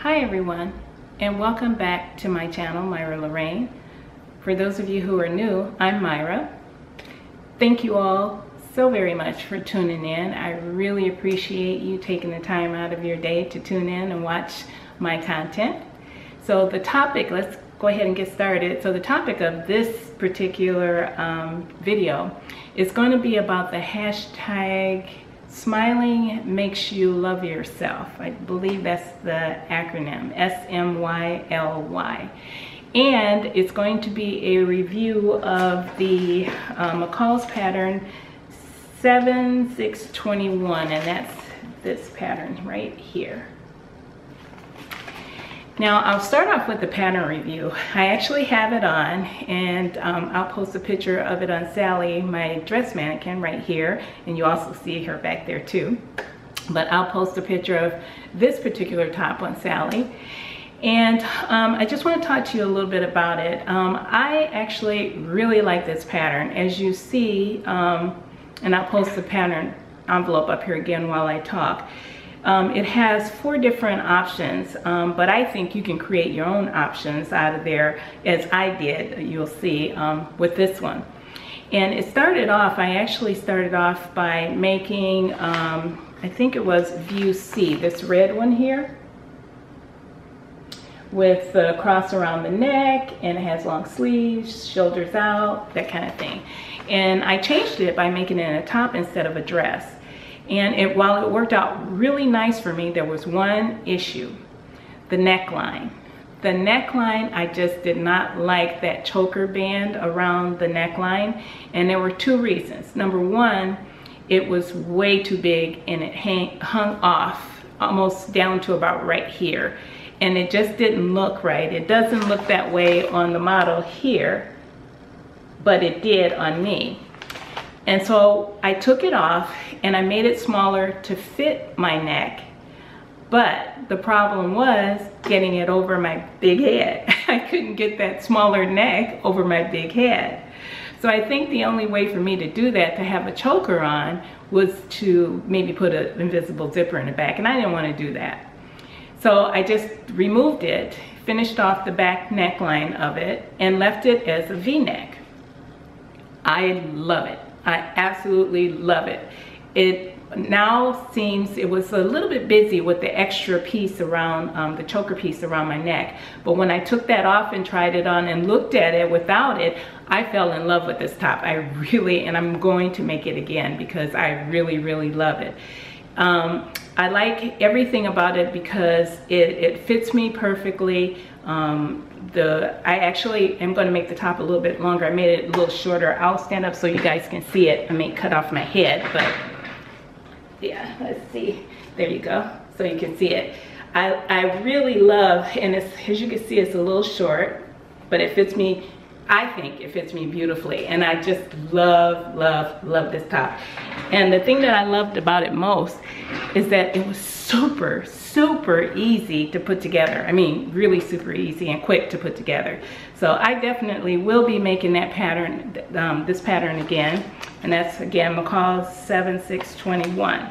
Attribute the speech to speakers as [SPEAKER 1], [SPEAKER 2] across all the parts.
[SPEAKER 1] Hi everyone, and welcome back to my channel, Myra Lorraine. For those of you who are new, I'm Myra. Thank you all so very much for tuning in. I really appreciate you taking the time out of your day to tune in and watch my content. So the topic, let's go ahead and get started. So the topic of this particular video is going to be about the hashtag Smiling Makes You Love Yourself. I believe that's the acronym, SMYLY. And it's going to be a review of the McCalls pattern 7621, and that's this pattern right here. Now I'll start off with the pattern review. I actually have it on, and I'll post a picture of it on Sally, my dress mannequin, right here, and you also see her back there too. But I'll post a picture of this particular top on Sally. And I just want to talk to you a little bit about it. I actually really like this pattern. As you see, and I'll post the pattern envelope up here again while I talk. It has 4 different options, but I think you can create your own options out of there, as I did, you'll see, with this one. And it started off, I actually started off by making, I think it was View C, this red one here, with the cross around the neck, and it has long sleeves, shoulders out, that kind of thing. And I changed it by making it a top instead of a dress. And while it worked out really nice for me, there was one issue: the neckline. The neckline, I just did not like that choker band around the neckline, and there were 2 reasons. Number one, it was way too big and it hung off almost down to about right here, and it just didn't look right. It doesn't look that way on the model here, but it did on me. And so I took it off and I made it smaller to fit my neck. But the problem was getting it over my big head. I couldn't get that smaller neck over my big head. So I think the only way for me to do that, to have a choker on, was to maybe put an invisible zipper in the back, and I didn't want to do that. So I just removed it, finished off the back neckline of it, and left it as a V-neck. I love it. I absolutely love it. It now seems, it was a little bit busy with the extra piece around, the choker piece around my neck. But when I took that off and tried it on and looked at it without it, I fell in love with this top. I really, and I'm going to make it again because I really, really love it. I like everything about it because it fits me perfectly. I actually am going to make the top a little bit longer. I made it a little shorter. I'll stand up so you guys can see it. I may cut off my head, but yeah, let's see. There you go, so you can see it. I really love, and it's, as you can see, it's a little short, but it fits me. I think it fits me beautifully, and I just love, love, love this top. And the thing that I loved about it most is that it was super, super easy to put together. I mean, really super easy and quick to put together. So I definitely will be making that pattern, this pattern again, and that's again McCalls 7621.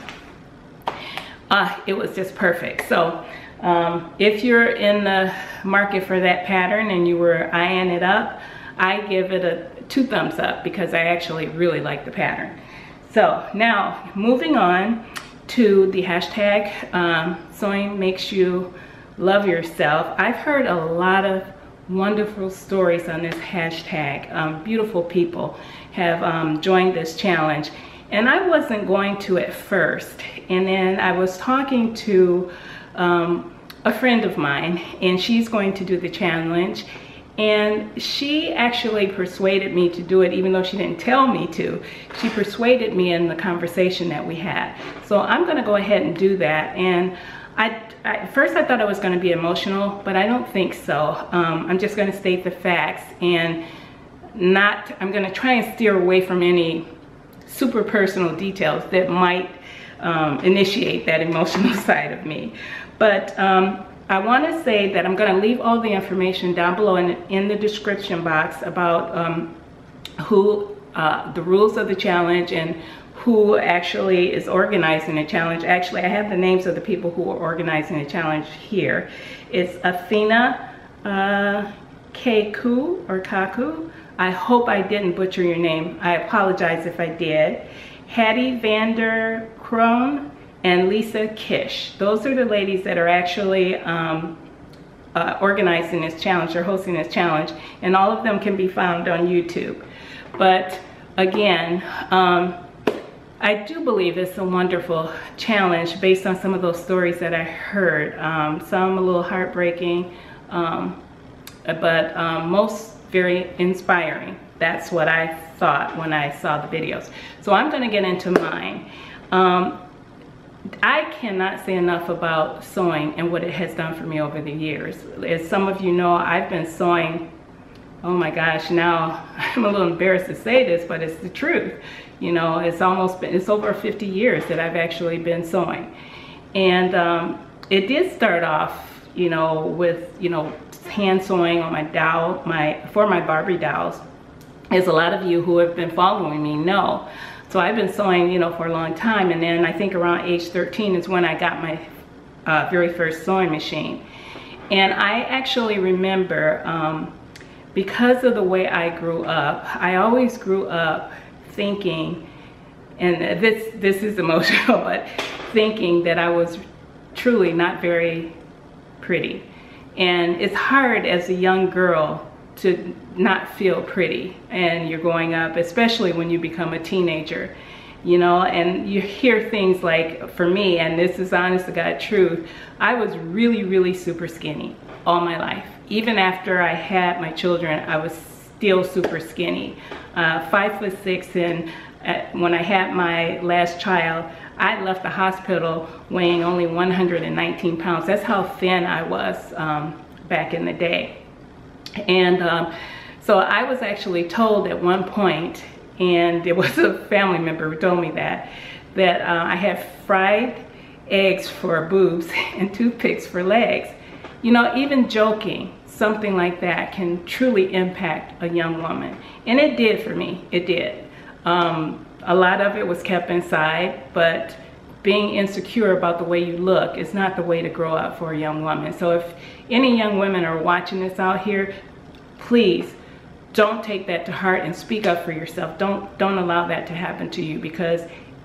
[SPEAKER 1] It was just perfect. So if you're in the market for that pattern and you were eyeing it up, I give it a 2 thumbs up because I actually really like the pattern. So now moving on to the hashtag Sewing Makes You Love Yourself. I've heard a lot of wonderful stories on this hashtag. Beautiful people have joined this challenge, and I wasn't going to at first, and then I was talking to a friend of mine, and she's going to do the challenge. And she actually persuaded me to do it, even though she didn't tell me to. She persuaded me in the conversation that we had. So I'm going to go ahead and do that. And at first I thought I was going to be emotional, but I don't think so. I'm just going to state the facts, and I'm going to try and steer away from any super personal details that might initiate that emotional side of me. But I want to say that I'm going to leave all the information down below in the description box about the rules of the challenge and who actually is organizing the challenge. Actually, I have the names of the people who are organizing the challenge here. It's Athena Kaku or Kaku. I hope I didn't butcher your name. I apologize if I did. Hattie Vander Kroon and Lisa Kish. Those are the ladies that are actually organizing this challenge or hosting this challenge, and all of them can be found on YouTube. But again, I do believe it's a wonderful challenge based on some of those stories that I heard. Some a little heartbreaking, but most very inspiring. That's what I thought when I saw the videos. So I'm going to get into mine. I cannot say enough about sewing and what it has done for me over the years. As some of you know, I've been sewing, oh my gosh, now I'm a little embarrassed to say this, but it's the truth. You know, it's over 50 years that I've actually been sewing. And it did start off, you know, with, you know, hand sewing on my doll, for my Barbie dolls, as a lot of you who have been following me know. So I've been sewing, you know, for a long time, and then I think around age 13 is when I got my very first sewing machine. And I actually remember, because of the way I grew up, I always grew up thinking, and this is emotional, but thinking that I was truly not very pretty. And it's hard as a young girl to not feel pretty, and you're growing up, especially when you become a teenager, you know, and you hear things like, for me, and this is honest to God truth, I was really, really super skinny all my life. Even after I had my children, I was still super skinny. 5'6", and when I had my last child, I left the hospital weighing only 119 pounds. That's how thin I was back in the day. And so I was actually told at one point, and it was a family member who told me that I had fried eggs for boobs and toothpicks for legs. You know, even joking something like that can truly impact a young woman. And it did for me, it did. A lot of it was kept inside, but being insecure about the way you look is not the way to grow up for a young woman. So if any young women are watching this out here, please don't take that to heart and speak up for yourself. Don't allow that to happen to you, because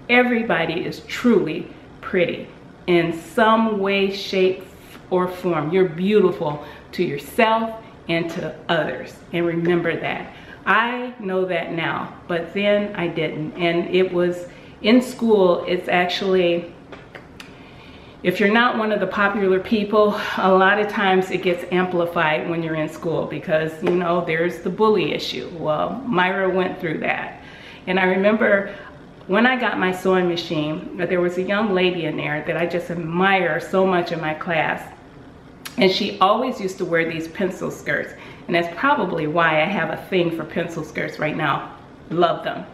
[SPEAKER 1] everybody is truly pretty in some way, shape, or form. You're beautiful to yourself and to others, and remember that. I know that now, but then I didn't. And it was in school, it's actually, if you're not one of the popular people, a lot of times it gets amplified when you're in school, because, you know, there's the bully issue. Well, Myra went through that. And I remember when I got my sewing machine, there was a young lady in there that I just admire so much in my class. And she always used to wear these pencil skirts. And that's probably why I have a thing for pencil skirts right now. Love them.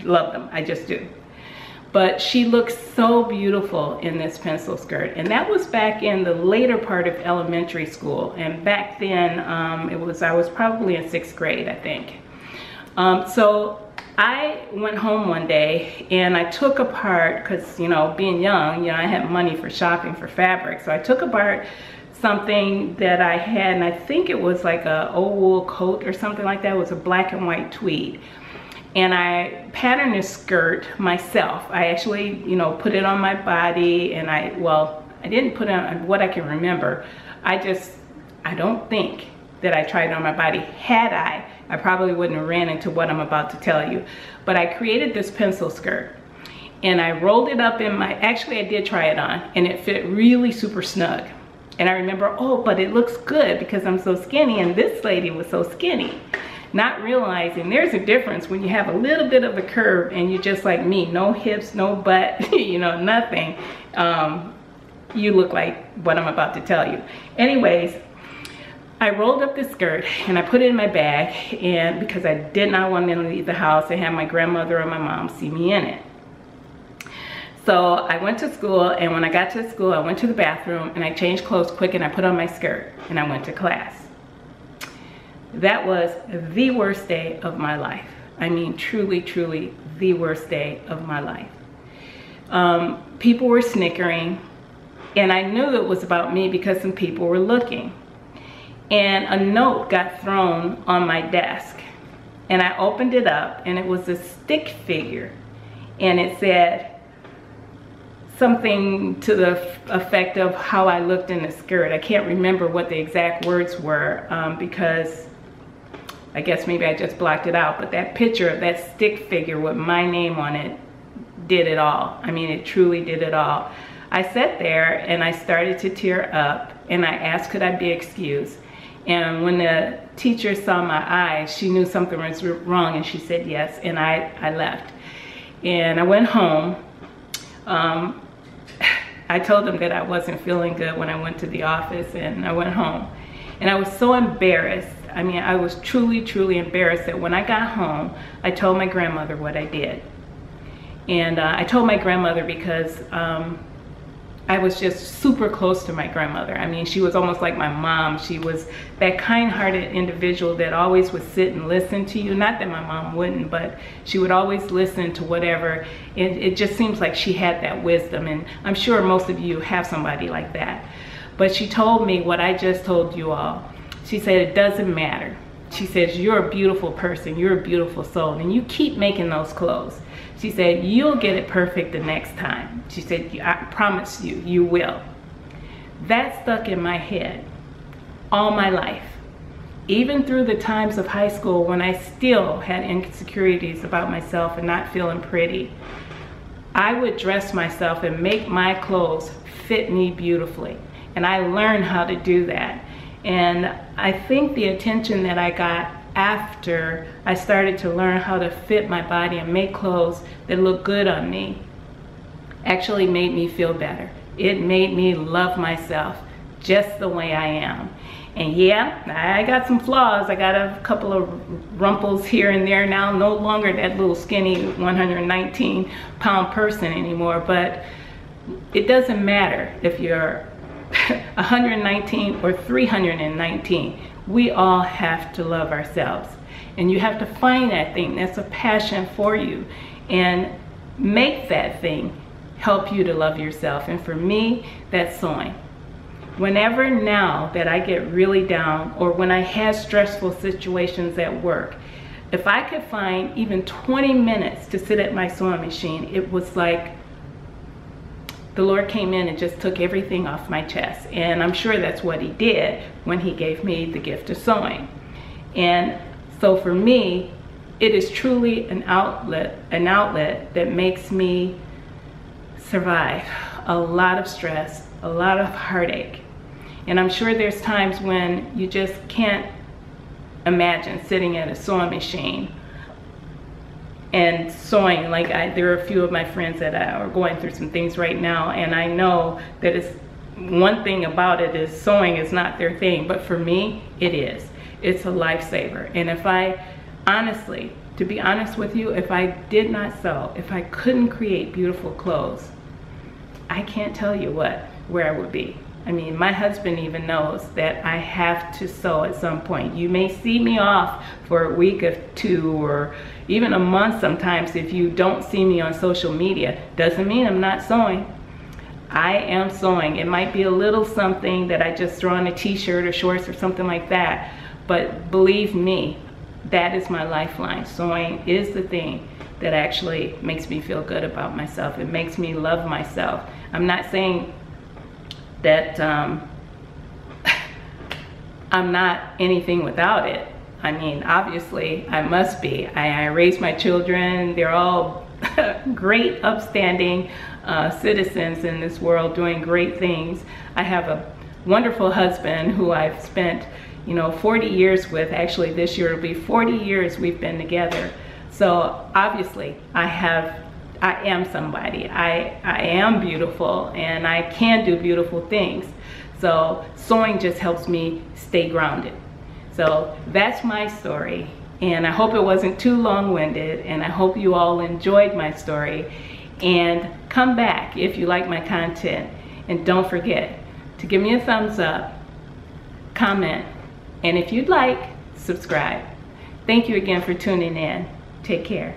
[SPEAKER 1] Love them. I just do. But she looked so beautiful in this pencil skirt. And that was back in the later part of elementary school. And back then, I was probably in 6th grade, I think. So I went home one day and I took apart, because, you know, being young, you know, I had money for shopping for fabric. So I took apart something that I had, and I think it was like a old wool coat or something like that. It was a black and white tweed. And I patterned this skirt myself. I actually, you know, put it on my body, and I didn't put it on, what I can remember. I don't think that I tried it on my body. Had I probably wouldn't have ran into what I'm about to tell you. But I created this pencil skirt, and I rolled it up in my, actually I did try it on, and it fit really super snug. And I remember, oh, but it looks good because I'm so skinny, and this lady was so skinny. Not realizing there's a difference when you have a little bit of a curve and you're just like me, no hips, no butt, you know, nothing. You look like what I'm about to tell you. Anyways, I rolled up the skirt and I put it in my bag, and because I did not want to leave the house and have my grandmother or my mom see me in it. So I went to school, and when I got to school, I went to the bathroom and I changed clothes quick, and I put on my skirt and I went to class. That was the worst day of my life. I mean, truly, truly the worst day of my life. People were snickering, and I knew it was about me because some people were looking. And a note got thrown on my desk, and I opened it up, and it was a stick figure, and it said something to the effect of how I looked in the skirt. I can't remember what the exact words were because I guess maybe I just blocked it out, but that picture of that stick figure with my name on it did it all. I mean, it truly did it all. I sat there and I started to tear up, and I asked, could I be excused? And when the teacher saw my eyes, she knew something was wrong, and she said yes, and I left. And I went home. I told them that I wasn't feeling good when I went to the office, and I went home. And I was so embarrassed. I mean, I was truly, truly embarrassed that when I got home, I told my grandmother what I did. And I told my grandmother because I was just super close to my grandmother. I mean, she was almost like my mom. She was that kind-hearted individual that always would sit and listen to you. Not that my mom wouldn't, but she would always listen to whatever. It just seems like she had that wisdom, and I'm sure most of you have somebody like that. But she told me what I just told you all. She said, it doesn't matter. She says, you're a beautiful person, you're a beautiful soul, and you keep making those clothes. She said, you'll get it perfect the next time. She said, I promise you, you will. That stuck in my head all my life. Even through the times of high school when I still had insecurities about myself and not feeling pretty, I would dress myself and make my clothes fit me beautifully. And I learned how to do that. And I think the attention that I got after I started to learn how to fit my body and make clothes that look good on me actually made me feel better. It made me love myself just the way I am. And yeah, I got some flaws. I got a couple of rumples here and there now. No longer that little skinny 119-pound person anymore, but it doesn't matter if you're 119 or 319. We all have to love ourselves, and you have to find that thing that's a passion for you and make that thing help you to love yourself. And for me, that's sewing. Whenever now that I get really down, or when I have stressful situations at work, if I could find even 20 minutes to sit at my sewing machine, it was like the Lord came in and just took everything off my chest. And I'm sure that's what he did when he gave me the gift of sewing. And so for me, it is truly an outlet that makes me survive a lot of stress, a lot of heartache. And I'm sure there's times when you just can't imagine sitting at a sewing machine and sewing. Like there are a few of my friends that are going through some things right now, and I know that it's one thing about it is sewing is not their thing, but for me it is. It's a lifesaver. And if I honestly, to be honest with you, if I did not sew, if I couldn't create beautiful clothes, I can't tell you where I would be. I mean, my husband even knows that I have to sew at some point. You may see me off for a week or two, or even a month sometimes if you don't see me on social media. Doesn't mean I'm not sewing. I am sewing. It might be a little something that I just throw on a t-shirt or shorts or something like that. But believe me, that is my lifeline. Sewing is the thing that actually makes me feel good about myself. It makes me love myself. I'm not saying that I'm not anything without it. I mean, obviously I must be. I raise my children. They're all great, upstanding citizens in this world doing great things. I have a wonderful husband who I've spent 40 years with. Actually, this year it'll be 40 years we've been together. So obviously I am somebody. I am beautiful, and I can do beautiful things. So sewing just helps me stay grounded. So that's my story, and I hope it wasn't too long-winded, and I hope you all enjoyed my story. And come back if you like my content, and don't forget to give me a thumbs up, comment, and if you'd like, subscribe. Thank you again for tuning in. Take care.